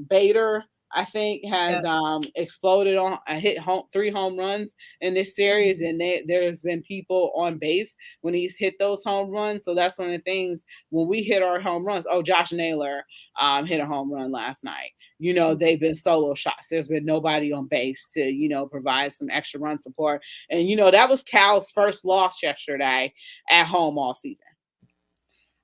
Bader, I think, has Yep. exploded on hit 3 home runs in this series, and there's been people on base when he's hit those home runs. So that's one of the things when we hit our home runs. Oh, Josh Naylor hit a home run last night. They've been solo shots. There's been nobody on base to, provide some extra run support. And, that was Cal's first loss yesterday at home all season.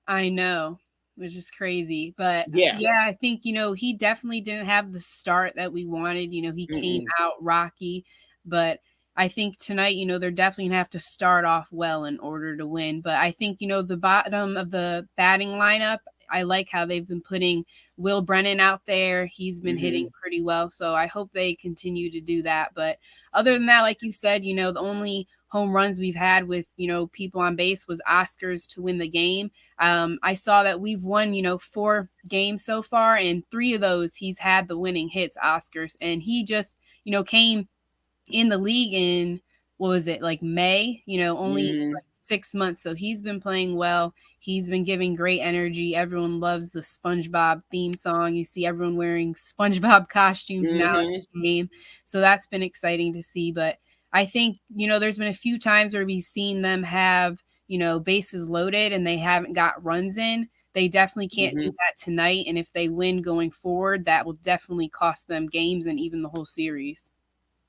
I know, which is crazy. But Yeah. yeah, I think, he definitely didn't have the start that we wanted. He came Mm-mm. out rocky, but I think tonight, they're definitely gonna have to start off well in order to win. But I think, the bottom of the batting lineup, I like how they've been putting Will Brennan out there. He's been hitting Mm-hmm. pretty well. So I hope they continue to do that. But other than that, like you said, the only home runs we've had with, people on base was Oscars to win the game. I saw that we've won, 4 games so far, and 3 of those he's had the winning hits, Oscars, and he just, came in the league in what was it like May? Only Mm-hmm. like 6 months. So he's been playing well. He's been giving great energy. Everyone loves the SpongeBob theme song. You see everyone wearing SpongeBob costumes now in Mm-hmm. the game. So that's been exciting to see. But I think, there's been a few times where we've seen them have, bases loaded and they haven't got runs in. They definitely can't do Mm-hmm. that tonight. And if they win going forward, that will definitely cost them games and even the whole series.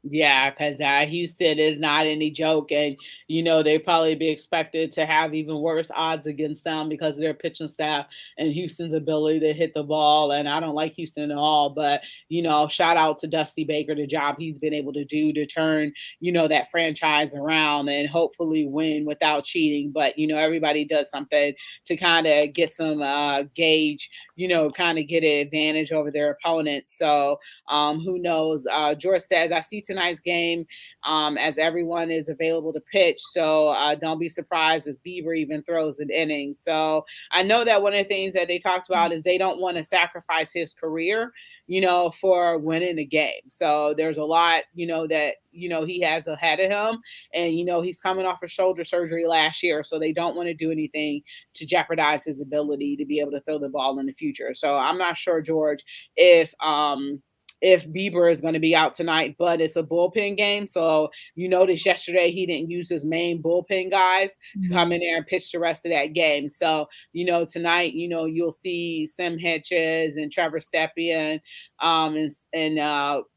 Yeah, because Houston is not any joke, and they probably be expected to have even worse odds against them because of their pitching staff and Houston's ability to hit the ball. And I don't like Houston at all, but shout out to Dusty Baker, the job he's been able to do to turn that franchise around and hopefully win without cheating. But everybody does something to kind of get some gauge, kind of get an advantage over their opponents. So who knows? George says, I see tonight's game as everyone is available to pitch. So don't be surprised if Bieber even throws an inning. So I know that one of the things that they talked about is they don't want to sacrifice his career, for winning a game. So there's a lot, that, he has ahead of him. And, he's coming off of shoulder surgery last year. So they don't want to do anything to jeopardize his ability to be able to throw the ball in the future. So I'm not sure, George, if if Bieber is going to be out tonight, but it's a bullpen game. So you noticed yesterday he didn't use his main bullpen guys to come in there and pitch the rest of that game. So, tonight, you'll see Sam Hedges and Trevor Stepien, and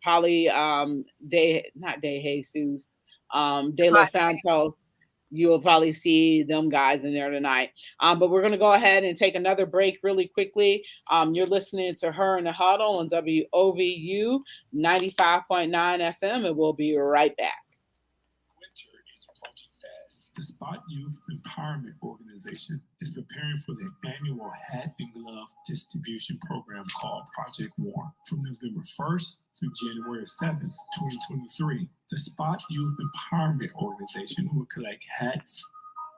probably not De Jesus, De Los Santos. You will probably see them guys in there tonight. But we're going to go ahead and take another break really quickly. You're listening to Her in the Huddle on WOVU 95.9 FM, and we'll be right back. Winter is approaching fast. The Spot Youth Empowerment Organization is preparing for their annual hat and glove distribution program called Project Warm from November 1st through January 7th, 2023. The Spot Youth Empowerment Organization will collect hats,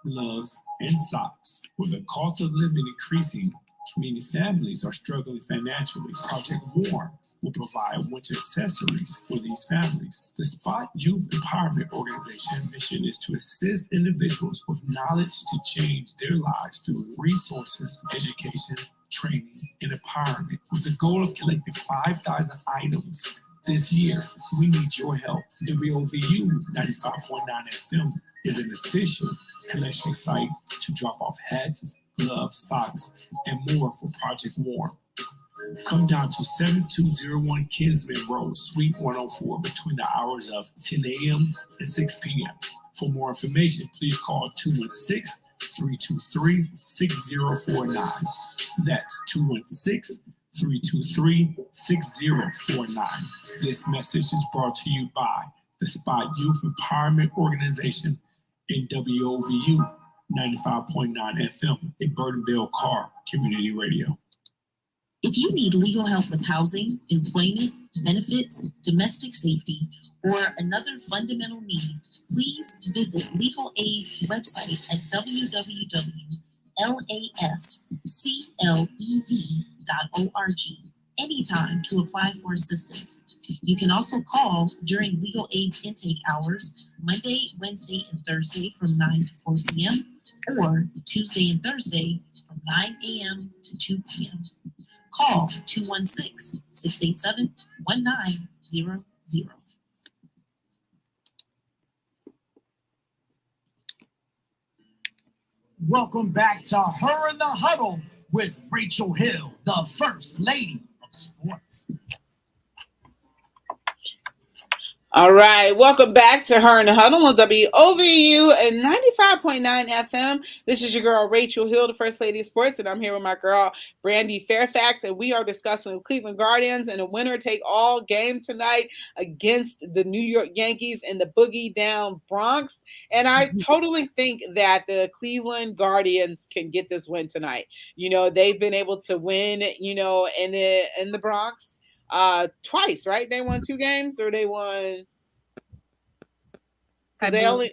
gloves, and socks. With the cost of living increasing, many families are struggling financially. Project Warm will provide winter accessories for these families. The Spot Youth Empowerment Organization mission is to assist individuals with knowledge to change their lives through resources, education, training, and empowerment. With the goal of collecting 5,000 items this year, we need your help. WOVU 95.9 FM is an official collection site to drop off hats, gloves, socks, and more for Project Warm. Come down to 7201 Kinsman Road, Suite 104, between the hours of 10 a.m. and 6 p.m. For more information, please call 216-323-6049. That's 216-323-6049. This message is brought to you by the Spot Youth Empowerment Organization and WOVU 95.9 FM, a Burtonville Car Community Radio. If you need legal help with housing, employment, benefits, domestic safety, or another fundamental need, please visit Legal Aid's website at www.lasclev.org anytime to apply for assistance. You can also call during Legal Aid's intake hours, Monday, Wednesday, and Thursday from 9 to 4 p.m., or Tuesday and Thursday from 9 a.m. to 2 p.m. Call 216-687-1900. Welcome back to Her in the Huddle with Rachel Hill, the First Lady of Sports. All right, welcome back to Her in the Huddle on WOVU and 95.9 FM. This is your girl, Rachel Hill, the First Lady of Sports, and I'm here with my girl, Brandy Fairfax, and we are discussing the Cleveland Guardians and a winner-take-all game tonight against the New York Yankees in the Boogie Down Bronx. And I totally think that the Cleveland Guardians can get this win tonight. They've been able to win, in the Bronx. Twice, right? They won 2 games, or they won. They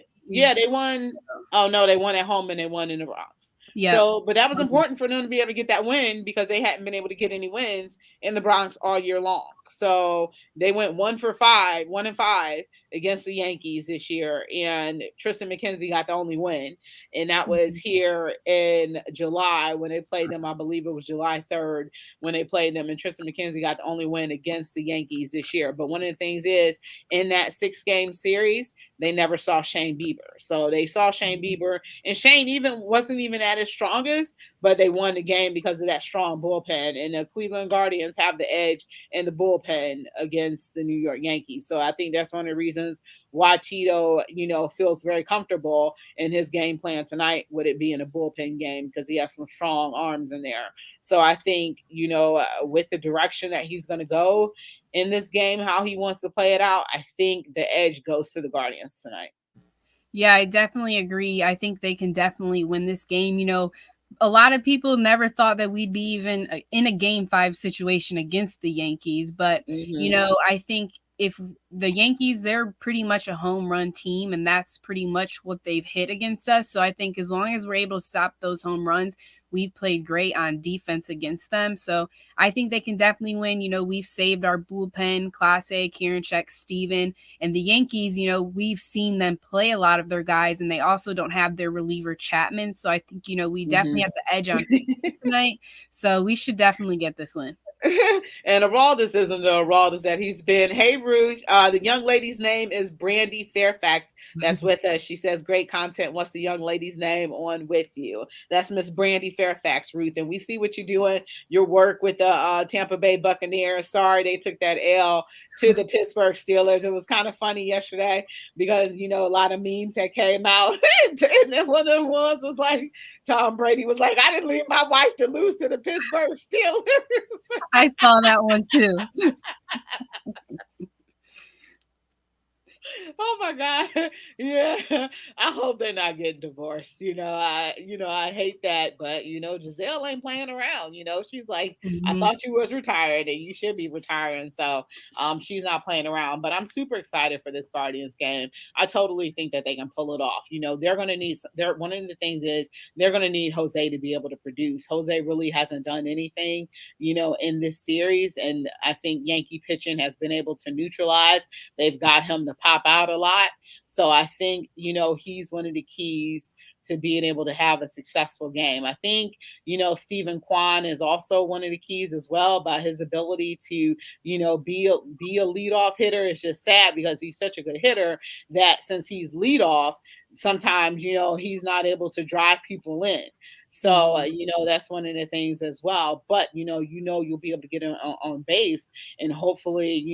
won. Oh no, they won at home and they won in the Bronx. Yeah. So, but that was important for them to be able to get that win because they hadn't been able to get any wins in the Bronx all year long. So they went 1-5 against the Yankees this year, and Tristan McKenzie got the only win, and that was here in July when they played them. I believe it was July 3rd when they played them, and Tristan McKenzie got the only win against the Yankees this year. But one of the things is, in that 6-game series, they never saw Shane Bieber. So they saw Shane Bieber, and Shane wasn't even at his strongest, but they won the game because of that strong bullpen, and the Cleveland Guardians have the edge in the bullpen against the New York Yankees. So I think that's one of the reasons why Tito, feels very comfortable in his game plan tonight with it being a bullpen game because he has some strong arms in there. So I think, with the direction that he's going to go in this game, how he wants to play it out, I think the edge goes to the Guardians tonight. Yeah, I definitely agree. I think they can definitely win this game. A lot of people never thought that we'd be even in a Game 5 situation against the Yankees. But, I think if the Yankees, they're pretty much a home run team, and that's pretty much what they've hit against us. So I think as long as we're able to stop those home runs, we've played great on defense against them. So I think they can definitely win. We've saved our bullpen, Clase, Karinchak, Steven, and the Yankees, we've seen them play a lot of their guys, and they also don't have their reliever Chapman. So I think, we definitely have the edge on tonight. So we should definitely get this win. And Araldus isn't the Araldus that he's been. Hey, Ruth. The young lady's name is Brandy Fairfax. That's with us. She says, great content. What's the young lady's name on with you? That's Miss Brandy Fairfax, Ruth. And we see what you're doing, your work with the Tampa Bay Buccaneers. Sorry they took that L to the Pittsburgh Steelers. It was kind of funny yesterday because, a lot of memes that came out. And then one of the ones was like, Tom Brady was like, I didn't leave my wife to lose to the Pittsburgh Steelers. I saw that one too. Oh my God. Yeah. I hope they're not getting divorced. I hate that, but Giselle ain't playing around. She's like, I Mhm. thought you was retired and you should be retiring. So she's not playing around. But I'm super excited for this Guardians game. I totally think that they can pull it off. They're gonna need they're one of the things is they're gonna need Jose to be able to produce. Jose really hasn't done anything, in this series. And I think Yankee pitching has been able to neutralize. They've got him to pop out a lot. So I think, he's one of the keys to being able to have a successful game. I think, Stephen Kwan is also one of the keys as well by his ability to, be a leadoff hitter. It's just sad because he's such a good hitter that since he's leadoff, sometimes, he's not able to drive people in. So, that's one of the things as well. But, you'll be able to get him on base and hopefully,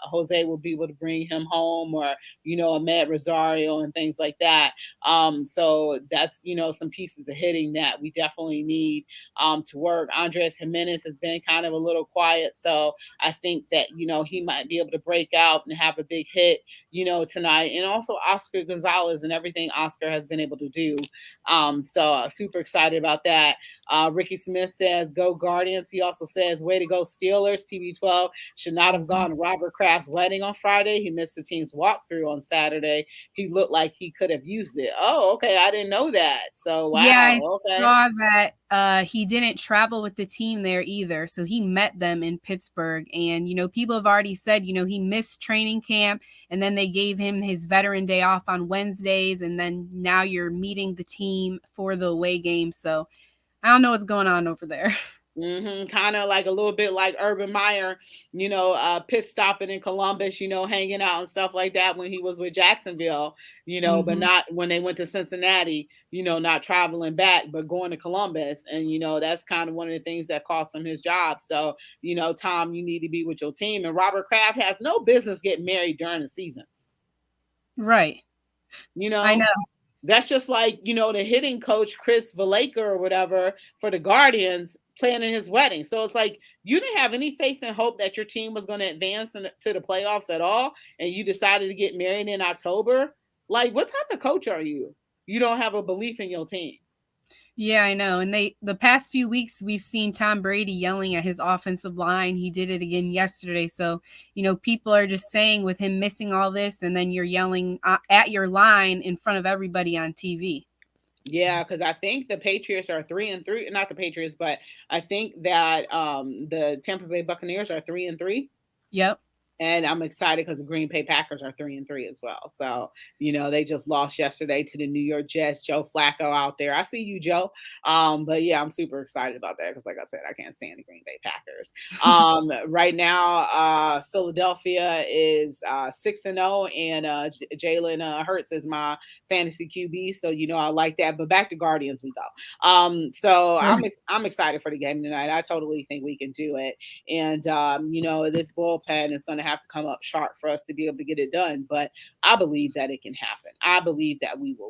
Jose will be able to bring him home or, a Matt Rosario and things like that. So that's, some pieces of hitting that we definitely need to work. Andres Jimenez has been kind of a little quiet. So I think that, he might be able to break out and have a big hit, tonight. And also Oscar Gonzalez and everything Oscar has been able to do. So super excited about that. Ricky Smith says, go Guardians. He also says, way to go Steelers. TB12 should not have gone to Robert Kraft's wedding on Friday. He missed the team's walkthrough on Saturday. He looked like he could have used it. Oh, okay. I didn't know that. So, Yeah, I wow. Okay. saw that he didn't travel with the team there either. So he met them in Pittsburgh. And, people have already said, he missed training camp and then they gave him his veteran day off on Wednesdays. And then now you're meeting the team for the away game. So I don't know what's going on over there. Kind of like a little bit like Urban Meyer, pit stopping in Columbus, hanging out and stuff like that when he was with Jacksonville, but not when they went to Cincinnati, not traveling back, but going to Columbus. And, that's kind of one of the things that cost him his job. So, Tom, you need to be with your team. And Robert Kraft has no business getting married during the season. Right. I know. That's just like, the hitting coach, Chris Valaker or whatever for the Guardians planning his wedding. So it's like, you didn't have any faith and hope that your team was going to advance to the playoffs at all. And you decided to get married in October. Like, what type of coach are you? You don't have a belief in your team. Yeah, I know. And the past few weeks, we've seen Tom Brady yelling at his offensive line. He did it again yesterday. So, people are just saying with him missing all this, and then you're yelling at your line in front of everybody on TV. Yeah, because I think the Patriots are 3-3. Not the Patriots, but I think that the Tampa Bay Buccaneers are 3-3. Yep. And I'm excited because the Green Bay Packers are 3-3 as well. So, they just lost yesterday to the New York Jets. Joe Flacco out there. I see you, Joe. But yeah, I'm super excited about that because, like I said, I can't stand the Green Bay Packers. Right now, Philadelphia is 6-0, and Jalen Hurts is my fantasy QB. So, I like that. But back to Guardians we go. So I'm excited for the game tonight. I totally think we can do it. And this bullpen is going to have to come up sharp for us to be able to get it done. But I believe that it can happen. I believe that we will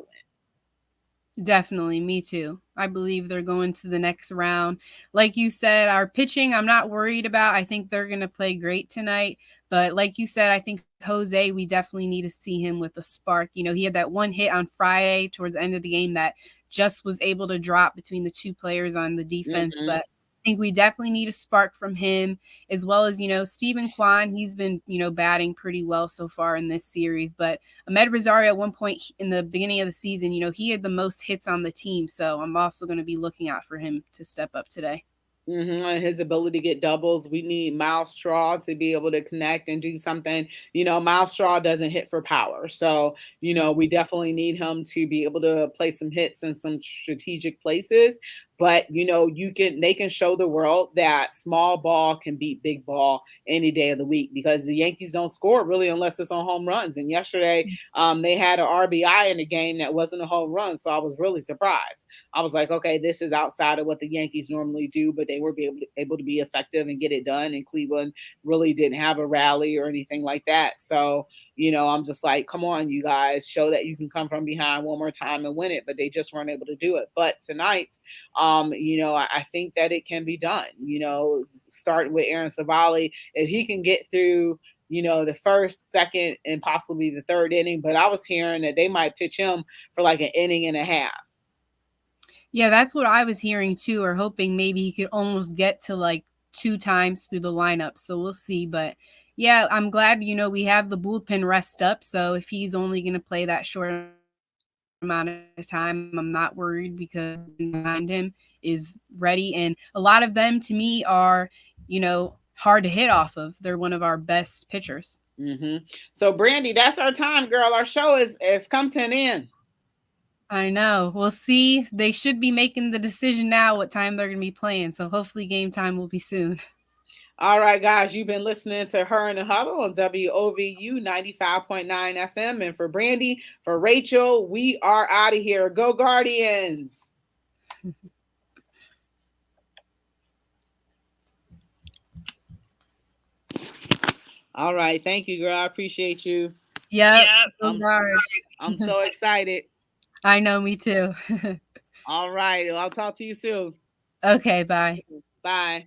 win. Definitely. Me too. I believe they're going to the next round. Like you said, our pitching, I'm not worried about. I think they're going to play great tonight. But like you said, I think Jose, we definitely need to see him with a spark. He had that one hit on Friday towards the end of the game that just was able to drop between the two players on the defense. But I think we definitely need a spark from him, as well as, Stephen Kwan. He's been, batting pretty well so far in this series. But Ahmed Rosario, at one point in the beginning of the season, he had the most hits on the team. So I'm also going to be looking out for him to step up today. His ability to get doubles. We need Miles Straw to be able to connect and do something. Miles Straw doesn't hit for power. So, we definitely need him to be able to play some hits in some strategic places. But they can show the world that small ball can beat big ball any day of the week, because the Yankees don't score really unless it's on home runs. And yesterday, they had an RBI in the game that wasn't a home run, so I was really surprised. I was like, okay, this is outside of what the Yankees normally do, but they were able to be effective and get it done. And Cleveland really didn't have a rally or anything like that. So I'm just like, come on, you guys, show that you can come from behind one more time and win it. But they just weren't able to do it. But tonight, I think that it can be done. Starting with Aaron Savali, if he can get through, the first, second, and possibly the third inning. But I was hearing that they might pitch him for like an inning and a half. Yeah, that's what I was hearing too, or hoping maybe he could almost get to like 2 times through the lineup. So we'll see. But yeah, I'm glad, we have the bullpen rest up. So if he's only going to play that short amount of time, I'm not worried, because behind him is ready. And a lot of them to me are, hard to hit off of. They're one of our best pitchers. Mm-hmm. So Brandy, that's our time, girl. Our show is come to an end. I know. We'll see. They should be making the decision now what time they're going to be playing. So hopefully game time will be soon. All right, guys, you've been listening to Her in the Huddle on WOVU 95.9 FM. And for Brandy, for Rachel, we are out of here. Go Guardians. All right. Thank you, girl. I appreciate you. Yep. I'm so excited. I know, me too. All right. I'll talk to you soon. Okay, bye. Bye.